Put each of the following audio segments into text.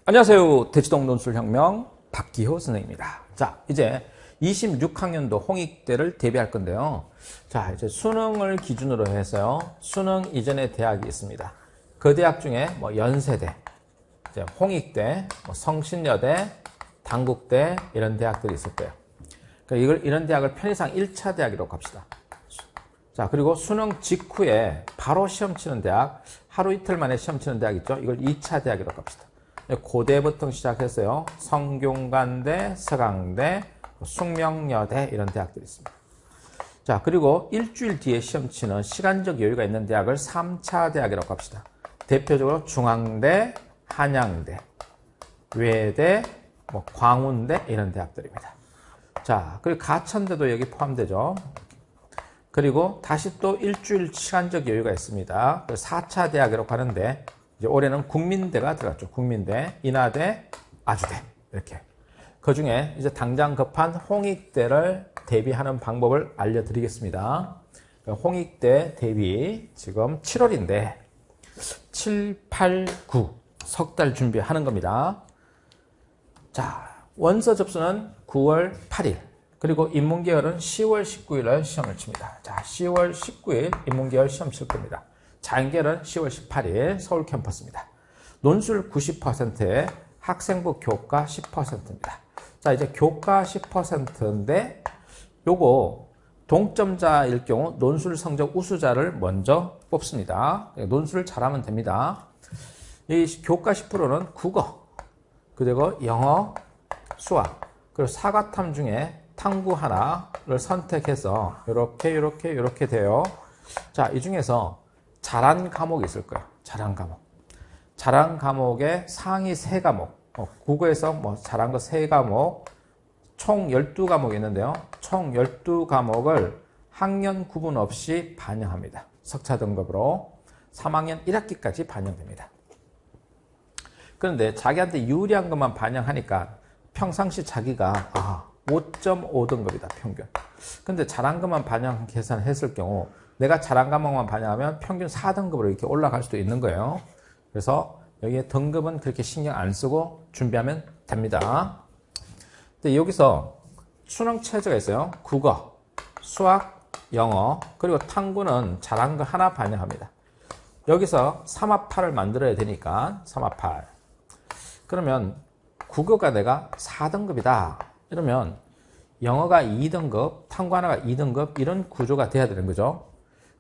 안녕하세요. 대치동 논술혁명 박기호 선생님입니다. 자, 이제 26학년도 홍익대를 대비할 건데요. 자, 이제 수능을 기준으로 해서요. 수능 이전의 대학이 있습니다. 그 대학 중에 연세대, 이제 홍익대, 성신여대, 단국대 이런 대학들이 있을 거예요. 그러니까 이런 대학을 편의상 1차 대학이라고 합시다. 자, 그리고 수능 직후에 바로 시험 치는 대학, 하루 이틀 만에 시험 치는 대학 있죠? 이걸 2차 대학이라고 합시다. 고대부터 시작해서요. 성균관대, 서강대, 숙명여대 이런 대학들이 있습니다. 자, 그리고 일주일 뒤에 시험 치는 시간적 여유가 있는 대학을 3차 대학이라고 합시다. 대표적으로 중앙대, 한양대, 외대, 광운대 이런 대학들입니다. 자, 그리고 가천대도 여기 포함되죠. 그리고 다시 또 일주일 시간적 여유가 있습니다. 4차 대학이라고 하는데 이제 올해는 국민대가 들어갔죠. 국민대, 인하대, 아주대 이렇게. 그 중에 이제 당장 급한 홍익대를 대비하는 방법을 알려드리겠습니다. 홍익대 대비 지금 7월인데 7, 8, 9 석 달 준비하는 겁니다. 자, 원서 접수는 9월 8일 그리고 인문계열은 10월 19일에 시험을 칩니다. 자, 10월 19일 인문계열 시험 칠 겁니다. 자연계열은 10월 18일 서울 캠퍼스입니다. 논술 90%에 학생부 교과 10%입니다. 자, 이제 교과 10%인데 요거 동점자일 경우 논술 성적 우수자를 먼저 뽑습니다. 논술을 잘하면 됩니다. 이 교과 10%는 국어, 그리고 영어, 수학, 그리고 사과탐 중에 탐구 하나를 선택해서 이렇게 돼요. 자, 이 중에서 잘한 과목이 있을 거예요. 잘한 과목. 잘한 과목의 상위 3과목. 국어에서 잘한 거 3과목, 총 12과목이 있는데요. 총 12과목을 학년 구분 없이 반영합니다. 석차 등급으로 3학년 1학기까지 반영됩니다. 그런데 자기한테 유리한 것만 반영하니까 평상시 자기가 5.5등급이다, 평균. 근데 잘한 것만 반영 계산했을 경우 내가 잘한 과목만 반영하면 평균 4등급으로 이렇게 올라갈 수도 있는 거예요. 그래서 여기에 등급은 그렇게 신경 안 쓰고 준비하면 됩니다. 근데 여기서 수능 체제가 있어요. 국어, 수학, 영어, 그리고 탐구는 잘한 거 하나 반영합니다. 여기서 3합8을 만들어야 되니까 3합8. 그러면 국어가 내가 4등급이다. 이러면 영어가 2등급, 탐구 하나가 2등급 이런 구조가 돼야 되는 거죠.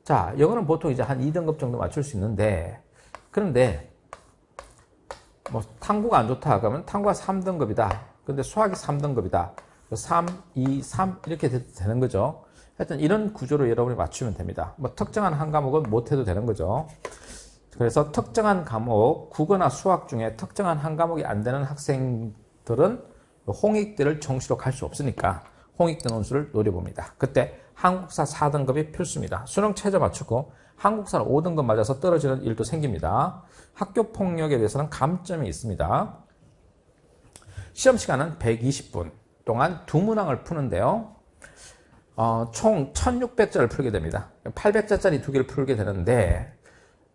자, 영어는 보통 이제 한 2등급 정도 맞출 수 있는데, 그런데, 탐구가 안 좋다. 그러면 탐구가 3등급이다. 근데 수학이 3등급이다. 3, 2, 3 이렇게 되는 거죠. 하여튼 이런 구조로 여러분이 맞추면 됩니다. 특정한 한 과목은 못해도 되는 거죠. 그래서 특정한 과목, 국어나 수학 중에 특정한 한 과목이 안 되는 학생들은 홍익대를 정시로 갈 수 없으니까 홍익대 논술을 노려봅니다. 그때 한국사 4등급이 필수입니다. 수능 최저 맞추고 한국사는 5등급 맞아서 떨어지는 일도 생깁니다. 학교 폭력에 대해서는 감점이 있습니다. 시험 시간은 120분 동안 2문항을 푸는데요. 총 1600자를 풀게 됩니다. 800자짜리 2개를 풀게 되는데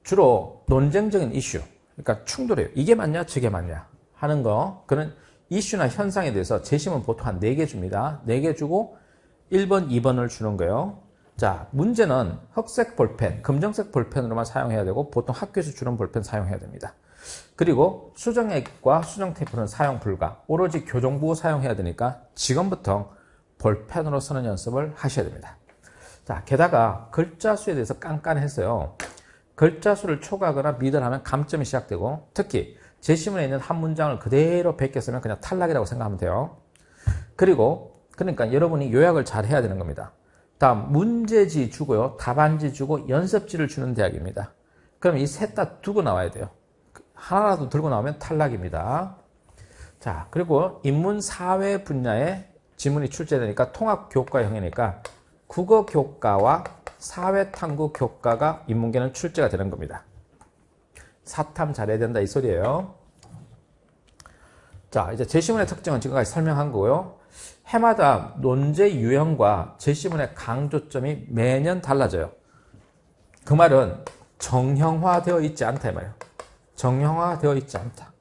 주로 논쟁적인 이슈, 그러니까 충돌해요. 이게 맞냐 저게 맞냐 하는 거, 그런 이슈나 현상에 대해서 제시문 보통 한 4개 줍니다. 4개 주고 1번, 2번을 주는 거예요. 자, 문제는 흑색 볼펜, 검정색 볼펜으로만 사용해야 되고 보통 학교에서 주는 볼펜 사용해야 됩니다. 그리고 수정액과 수정 테이프는 사용 불가. 오로지 교정부 사용해야 되니까 지금부터 볼펜으로 쓰는 연습을 하셔야 됩니다. 자, 게다가 글자 수에 대해서 깐깐했어요. 글자 수를 초과하거나 미달하면 감점이 시작되고 특히 제시문에 있는 한 문장을 그대로 베꼈으면 그냥 탈락이라고 생각하면 돼요. 그러니까 여러분이 요약을 잘 해야 되는 겁니다. 다음 문제지 주고요. 답안지 주고 연습지를 주는 대학입니다. 그럼 이 셋 다 두고 나와야 돼요. 하나라도 들고 나오면 탈락입니다. 자, 그리고 인문 사회 분야의 지문이 출제되니까 통합교과형이니까 국어교과와 사회탐구 교과가 인문계는 출제가 되는 겁니다. 사탐 잘해야 된다 이 소리예요. 자, 이제 제시문의 특징은 지금까지 설명한 거고요. 해마다 논제 유형과 제시문의 강조점이 매년 달라져요. 그 말은 정형화되어 있지 않다 이 말이에요. 정형화되어 있지 않다.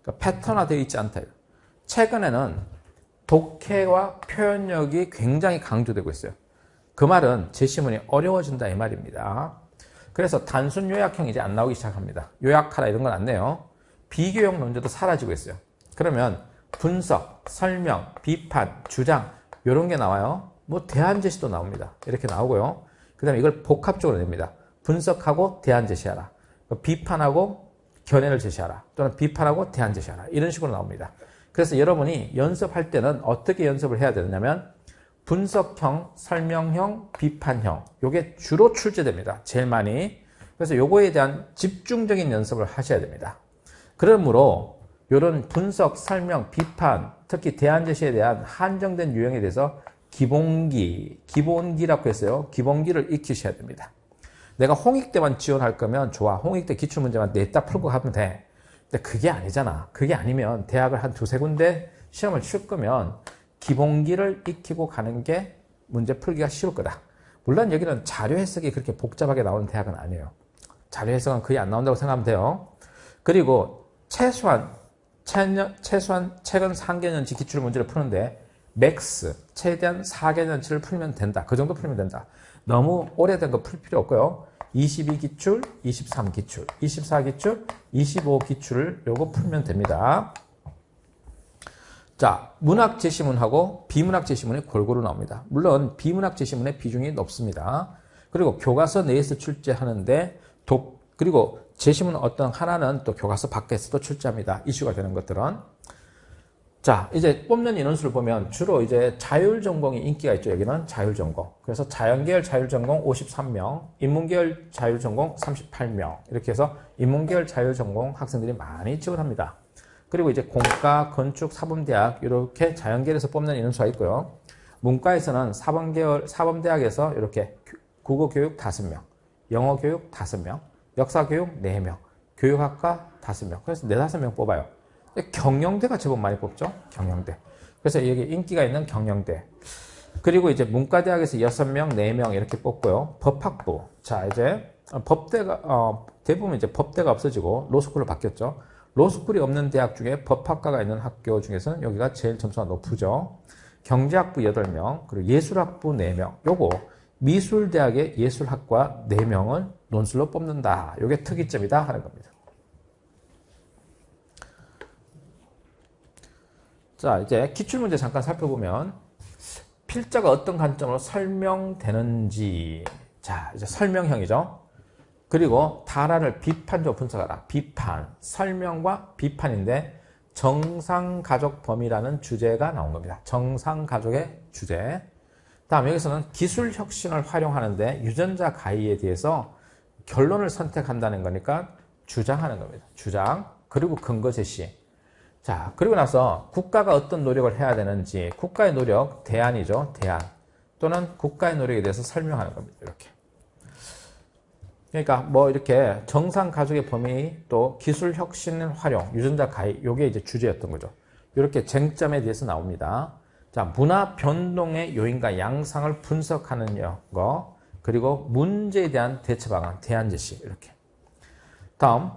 그러니까 패턴화되어 있지 않다. 최근에는 독해와 표현력이 굉장히 강조되고 있어요. 그 말은 제시문이 어려워진다 이 말입니다. 그래서 단순 요약형이 이제 안 나오기 시작합니다. 요약하라 이런 건 안 내요. 비교형 논제도 사라지고 있어요. 그러면 분석, 설명, 비판, 주장 이런 게 나와요. 뭐 대안 제시도 나옵니다. 이렇게 나오고요. 그 다음에 이걸 복합적으로 냅니다. 분석하고 대안 제시하라. 비판하고 견해를 제시하라. 또는 비판하고 대안 제시하라. 이런 식으로 나옵니다. 그래서 여러분이 연습할 때는 어떻게 연습을 해야 되느냐면 분석형, 설명형, 비판형 요게 주로 출제됩니다. 제일 많이. 그래서 요거에 대한 집중적인 연습을 하셔야 됩니다. 그러므로 이런 분석, 설명, 비판, 특히 대안 제시에 대한 한정된 유형에 대해서 기본기라고 했어요. 기본기를 익히셔야 됩니다. 내가 홍익대만 지원할 거면 좋아. 홍익대 기출문제만 냈다 풀고 하면 돼. 근데 그게 아니잖아. 그게 아니면 대학을 한 두세 군데 시험을 칠 거면 기본기를 익히고 가는 게 문제 풀기가 쉬울 거다. 물론 여기는 자료 해석이 그렇게 복잡하게 나오는 대학은 아니에요. 자료 해석은 거의 안 나온다고 생각하면 돼요. 그리고 최소한 최근 3개년치 기출 문제를 푸는데 맥스, 최대한 4개년치를 풀면 된다. 그 정도 풀면 된다. 너무 오래된 거 풀 필요 없고요. 22기출, 23기출, 24기출, 25기출을 요거 풀면 됩니다. 자, 문학 제시문하고 비문학 제시문이 골고루 나옵니다. 물론 비문학 제시문의 비중이 높습니다. 그리고 교과서 내에서 출제하는데 그리고 제시문 어떤 하나는 또 교과서 밖에서도 출제합니다. 이슈가 되는 것들은. 자, 이제 뽑는 인원수를 보면 주로 이제 자율전공이 인기가 있죠. 여기는 자율전공. 그래서 자연계열 자율전공 53명, 인문계열 자율전공 38명. 이렇게 해서 인문계열 자율전공 학생들이 많이 지원합니다. 그리고 이제 공과, 건축, 사범대학 이렇게 자연계열에서 뽑는 인원수가 있고요. 문과에서는 사범대학에서 이렇게 국어교육 5명, 영어교육 5명, 역사교육 4명, 교육학과 5명. 그래서 4, 5명 뽑아요. 경영대가 제법 많이 뽑죠. 경영대. 그래서 여기 인기가 있는 경영대. 그리고 이제 문과대학에서 6명, 4명 이렇게 뽑고요. 법학부. 자, 이제 법대가 대부분 이제 법대가 없어지고 로스쿨로 바뀌었죠. 로스쿨이 없는 대학 중에 법학과가 있는 학교 중에서는 여기가 제일 점수가 높으죠. 경제학부 8명, 그리고 예술학부 4명. 요거 미술대학의 예술학과 4명을 논술로 뽑는다. 요게 특이점이다 하는 겁니다. 자, 이제 기출문제 잠깐 살펴보면 필자가 어떤 관점으로 설명되는지. 자, 이제 설명형이죠. 그리고 단어를 비판적으로 분석하라. 비판, 설명과 비판인데 정상가족 범위라는 주제가 나온 겁니다. 정상가족의 주제. 다음 여기서는 기술혁신을 활용하는데 유전자 가위에 대해서 결론을 선택한다는 거니까 주장하는 겁니다. 주장, 그리고 근거 제시. 자, 그리고 나서 국가가 어떤 노력을 해야 되는지, 국가의 노력, 대안이죠. 대안. 또는 국가의 노력에 대해서 설명하는 겁니다. 이렇게. 그러니까 뭐 이렇게 정상 가족의 범위, 또 기술 혁신 활용, 유전자 가입, 요게 이제 주제였던 거죠. 이렇게 쟁점에 대해서 나옵니다. 자, 문화 변동의 요인과 양상을 분석하는 거, 그리고 문제에 대한 대처 방안, 대안 제시, 이렇게. 다음,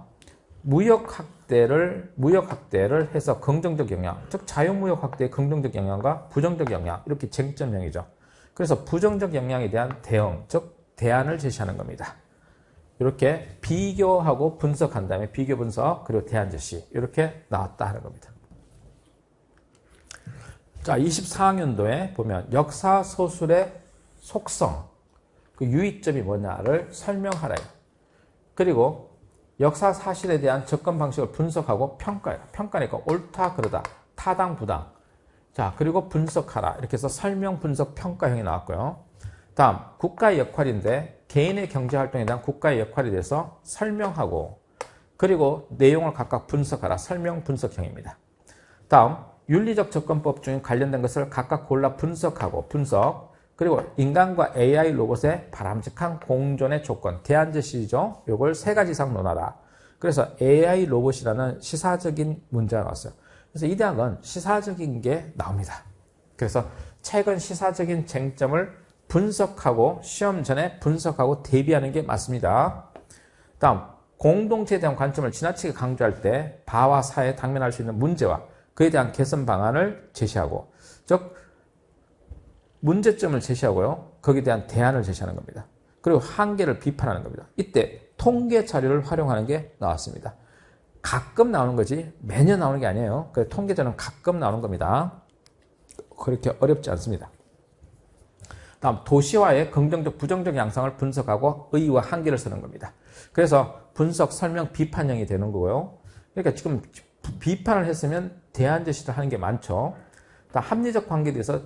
무역 확대를 해서 긍정적 영향, 즉 자유무역 확대의 긍정적 영향과 부정적 영향, 이렇게 쟁점형이죠. 그래서 부정적 영향에 대한 대응, 즉 대안을 제시하는 겁니다. 이렇게 비교하고 분석한 다음에 비교 분석, 그리고 대안 제시, 이렇게 나왔다 하는 겁니다. 자, 24학년도에 보면 역사 소설의 속성, 그 유의점이 뭐냐를 설명하라요. 그리고 역사 사실에 대한 접근 방식을 분석하고 평가해라. 평가니까 옳다, 그러다, 타당, 부당. 자, 그리고 분석하라. 이렇게 해서 설명, 분석, 평가형이 나왔고요. 다음, 국가의 역할인데 개인의 경제활동에 대한 국가의 역할에 대해서 설명하고, 그리고 내용을 각각 분석하라. 설명, 분석형입니다. 다음, 윤리적 접근법 중에 관련된 것을 각각 골라 분석하고, 분석. 그리고 인간과 AI 로봇의 바람직한 공존의 조건, 대안 제시죠. 이걸 3가지 이상 논하라. 그래서 AI 로봇이라는 시사적인 문제가 나왔어요. 그래서 이 대학은 시사적인 게 나옵니다. 그래서 최근 시사적인 쟁점을 분석하고 시험 전에 분석하고 대비하는 게 맞습니다. 다음, 공동체에 대한 관점을 지나치게 강조할 때 바와 사에 당면할 수 있는 문제와 그에 대한 개선 방안을 제시하고, 즉 문제점을 제시하고요. 거기에 대한 대안을 제시하는 겁니다. 그리고 한계를 비판하는 겁니다. 이때 통계 자료를 활용하는 게 나왔습니다. 가끔 나오는 거지 매년 나오는 게 아니에요. 그 통계 자료는 가끔 나오는 겁니다. 그렇게 어렵지 않습니다. 다음, 도시화의 긍정적, 부정적 양상을 분석하고 의의와 한계를 쓰는 겁니다. 그래서 분석, 설명, 비판형이 되는 거고요. 그러니까 지금 비판을 했으면 대안 제시를 하는 게 많죠. 합리적 관계에 대해서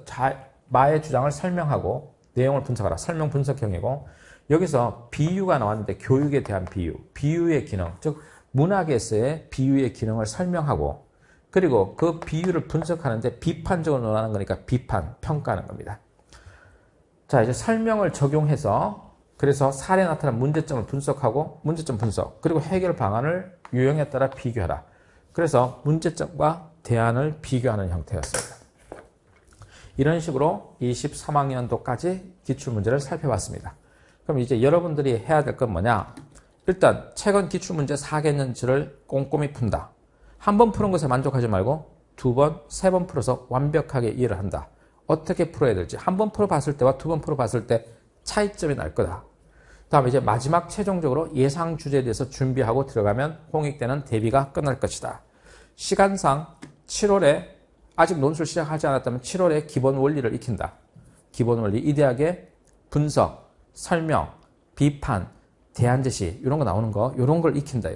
마의 주장을 설명하고 내용을 분석하라. 설명 분석형이고, 여기서 비유가 나왔는데 교육에 대한 비유, 비유의 기능, 즉 문학에서의 비유의 기능을 설명하고, 그리고 그 비유를 분석하는데 비판적으로 논하는 거니까 비판, 평가하는 겁니다. 자, 이제 설명을 적용해서 그래서 사례에 나타난 문제점을 분석하고 문제점 분석, 그리고 해결 방안을 유형에 따라 비교하라. 그래서 문제점과 대안을 비교하는 형태였습니다. 이런 식으로 23학년도까지 기출문제를 살펴봤습니다. 그럼 이제 여러분들이 해야 될 건 뭐냐? 일단 최근 기출문제 4개년치를 꼼꼼히 푼다. 한 번 푸는 것에 만족하지 말고 2번, 3번 풀어서 완벽하게 이해를 한다. 어떻게 풀어야 될지 한 번 풀어봤을 때와 2번 풀어봤을 때 차이점이 날 거다. 다음에 이제 마지막 최종적으로 예상 주제에 대해서 준비하고 들어가면 홍익대는 대비가 끝날 것이다. 시간상 7월에 아직 논술 시작하지 않았다면 7월에 기본 원리를 익힌다. 기본 원리, 이 대학의 분석, 설명, 비판, 대안 제시 이런 거 나오는 거, 이런 걸 익힌다.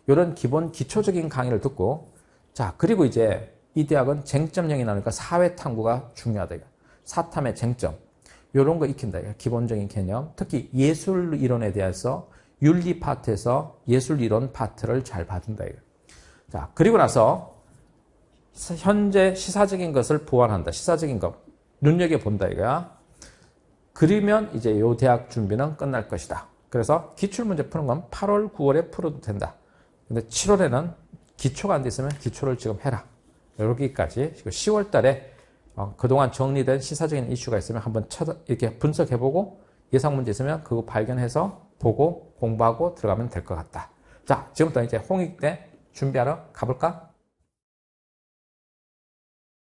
이런 기본 기초적인 강의를 듣고, 자, 그리고 이제 이 대학은 쟁점형이 나오니까 사회 탐구가 중요하다. 사탐의 쟁점. 이런 거 익힌다. 기본적인 개념. 특히 예술 이론에 대해서 윤리 파트에서 예술 이론 파트를 잘 봐준다. 자, 그리고 나서 현재 시사적인 것을 보완한다. 시사적인 것. 눈여겨본다. 이거야. 그러면 이제 요 대학 준비는 끝날 것이다. 그래서 기출문제 푸는 건 8월, 9월에 풀어도 된다. 근데 7월에는 기초가 안 돼 있으면 기초를 지금 해라. 여기까지 10월 달에 그동안 정리된 시사적인 이슈가 있으면 한번 이렇게 분석해보고 예상 문제 있으면 그거 발견해서 보고 공부하고 들어가면 될 것 같다. 자, 지금부터 이제 홍익대 준비하러 가볼까?